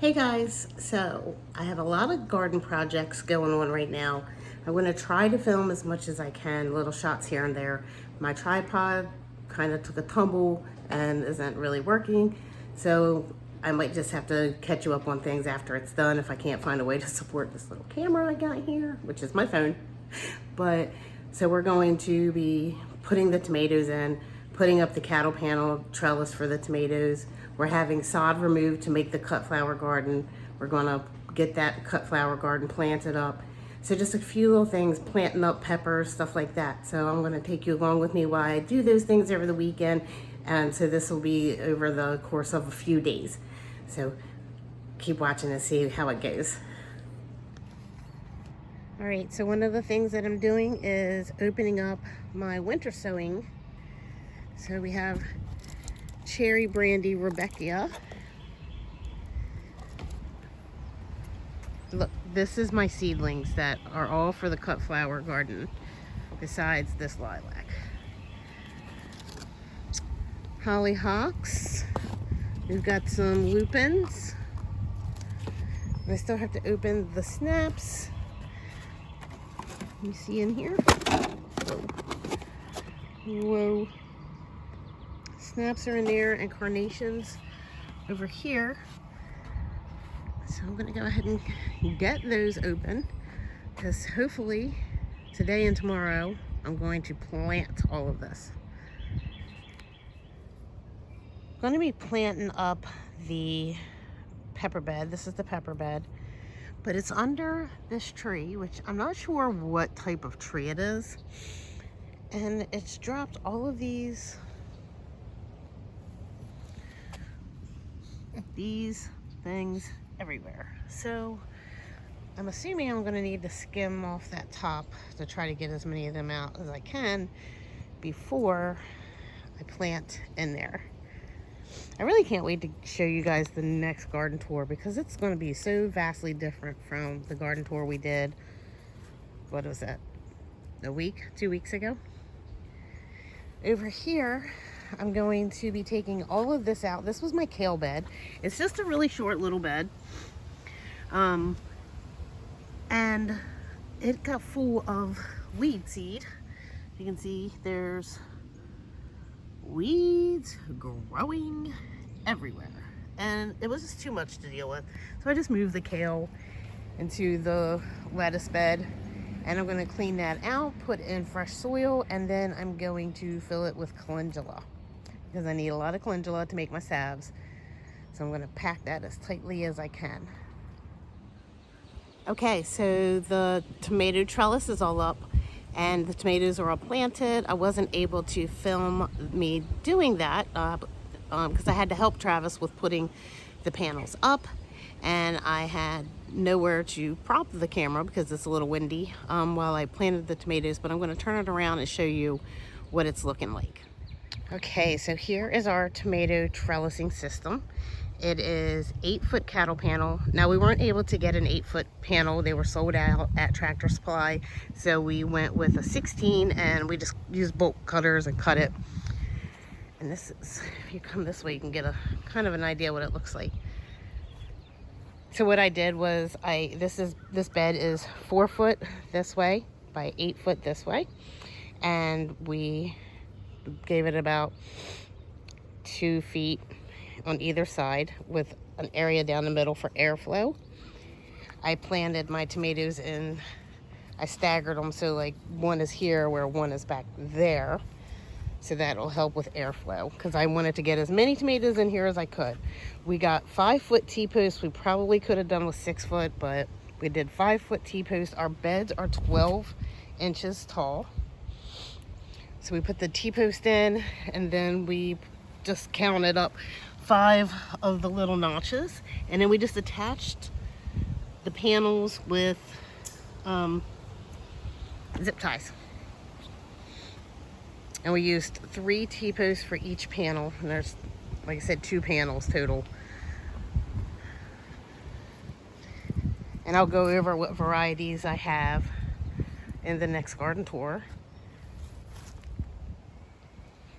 Hey guys, so I have a lot of garden projects going on right now. I'm going to try to film as much as I can, little shots here and there. My tripod kind of took a tumble and isn't really working, so I might just have to catch you up on things after it's done if I can't find a way to support this little camera I got here, which is my phone. But so we're going to be putting the tomatoes in, putting up the cattle panel trellis for the tomatoes. We're having sod removed to make the cut flower garden. We're gonna get that cut flower garden planted up. So just a few little things, planting up peppers, stuff like that. So I'm gonna take you along with me while I do those things over the weekend. And so this will be over the course of a few days. So keep watching and see how it goes. All right, so one of the things that I'm doing is opening up my winter sowing. So we have Cherry Brandy Rebecca. Look, this is my seedlings that are all for the cut flower garden, besides this lilac. Hollyhocks. We've got some lupins. I still have to open the snaps. Let me see in here. Whoa. Snaps are in there and carnations over here. So I'm gonna go ahead and get those open because hopefully today and tomorrow I'm going to plant all of this. I'm going to be planting up the pepper bed. This is the pepper bed, but it's under this tree, which I'm not sure what type of tree it is. And it's dropped all of these things everywhere. So I'm assuming I'm going to need to skim off that top to try to get as many of them out as I can before I plant in there. I really can't wait to show you guys the next garden tour because it's going to be so vastly different from the garden tour we did, what was that, two weeks ago? Over here, I'm going to be taking all of this out. This was my kale bed. It's just a really short little bed. And it got full of weed seed. You can see there's weeds growing everywhere. And it was just too much to deal with. So I just moved the kale into the lettuce bed. And I'm going to clean that out, put in fresh soil, and then I'm going to fill it with calendula because I need a lot of calendula to make my salves. So I'm going to pack that as tightly as I can. Okay, so the tomato trellis is all up and the tomatoes are all planted. I wasn't able to film me doing that because I had to help Travis with putting the panels up, and I had nowhere to prop the camera because it's a little windy while I planted the tomatoes, but I'm going to turn it around and show you what it's looking like. Okay, so here is our tomato trellising system. It is 8-foot cattle panel. Now we weren't able to get an 8-foot panel. They were sold out at Tractor Supply. So we went with a 16 and we just used bolt cutters and cut it. And this is, if you come this way, you can get a kind of an idea what it looks like. So what I did was this bed is 4 foot this way by 8 foot this way. And we gave it about 2 feet on either side with an area down the middle for airflow. I planted my tomatoes in, I staggered them so like one is here where one is back there. So that'll help with airflow because I wanted to get as many tomatoes in here as I could. We got 5-foot T-posts. We probably could have done with 6 foot, but we did 5-foot T-posts. Our beds are 12 inches tall. So we put the T-post in and then we just counted up 5 of the little notches. And then we just attached the panels with zip ties. And we used 3 T-posts for each panel. And there's, like I said, 2 panels total. And I'll go over what varieties I have in the next garden tour.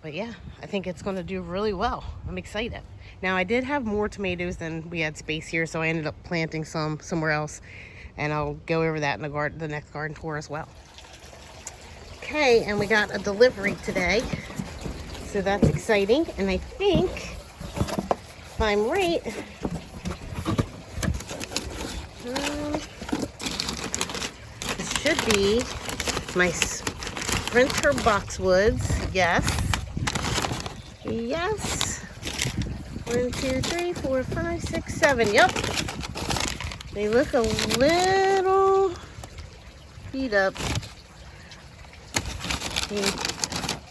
But yeah, I think it's going to do really well. I'm excited. Now I did have more tomatoes than we had space here, so I ended up planting some somewhere else, and I'll go over that in the garden, the next garden tour as well. Okay, and we got a delivery today, so that's exciting. And I think, if I'm right, this should be my Sprinter boxwoods. Yes. Yes. 1, 2, 3, 4, 5, 6, 7. Yep. They look a little beat up. Let me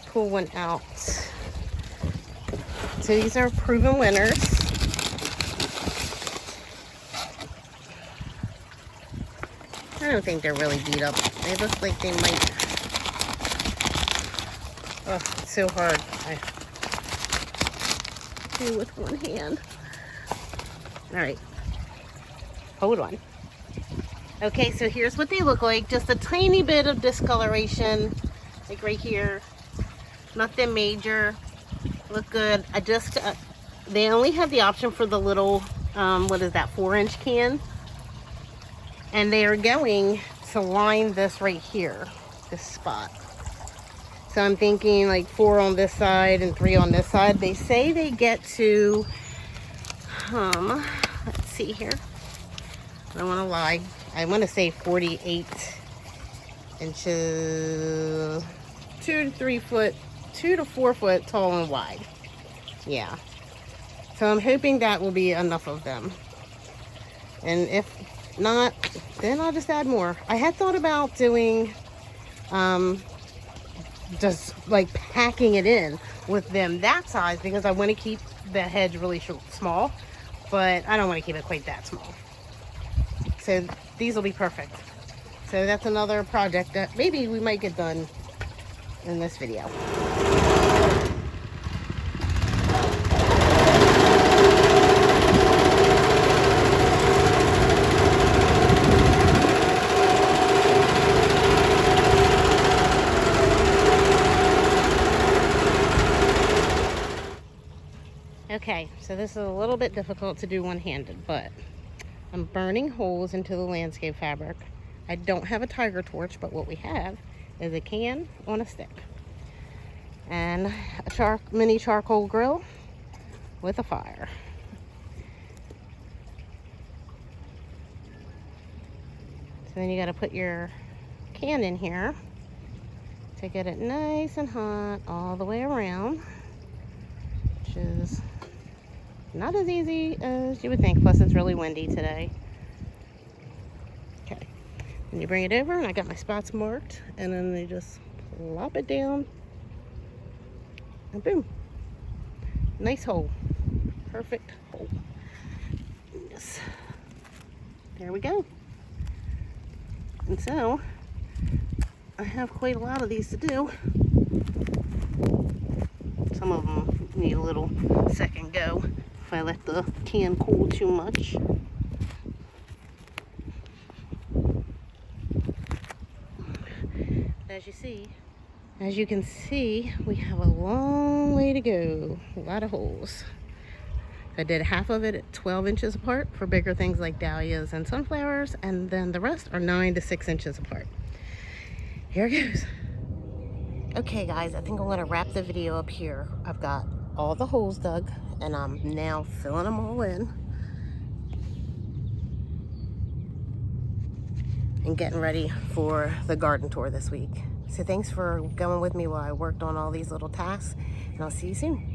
pull one out. So these are proven winners. I don't think they're really beat up. They look like they might. Oh, it's so hard. I do with one hand. All right. Hold on. Okay, so here's what they look like. Just a tiny bit of discoloration, like right here. Nothing major. Look good. I just, they only have the option for the little, what is that, 4-inch can? And they are going to line this right here, this spot. So I'm thinking like 4 on this side and 3 on this side. They say they get to, let's see here. I don't want to lie. I want to say 48 inches, 2 to 4 foot tall and wide. Yeah. So I'm hoping that will be enough of them. And if not, then I'll just add more. I had thought about doing, just like packing it in with them that size, because I want to keep the hedge really small, but I don't want to keep it quite that small. So these will be perfect. So that's another project that maybe we might get done in this video. Okay, so this is a little bit difficult to do one-handed, but I'm burning holes into the landscape fabric. I don't have a tiger torch, but what we have is a can on a stick and a mini charcoal grill with a fire. So then you got to put your can in here to get it nice and hot all the way around, which is not as easy as you would think, plus it's really windy today. Okay, and you bring it over, and I got my spots marked, and then they just plop it down, and boom, nice hole, perfect hole. Yes, there we go. And so I have quite a lot of these to do. Some of them need a little second go if I let the can cool too much. As you can see, we have a long way to go. A lot of holes. I did half of it at 12 inches apart for bigger things like dahlias and sunflowers, and then the rest are 9 to 6 inches apart. Here it goes. Okay guys, I think I'm gonna wrap the video up here. I've got all the holes dug, and I'm now filling them all in and getting ready for the garden tour this week. So thanks for going with me while I worked on all these little tasks, and I'll see you soon.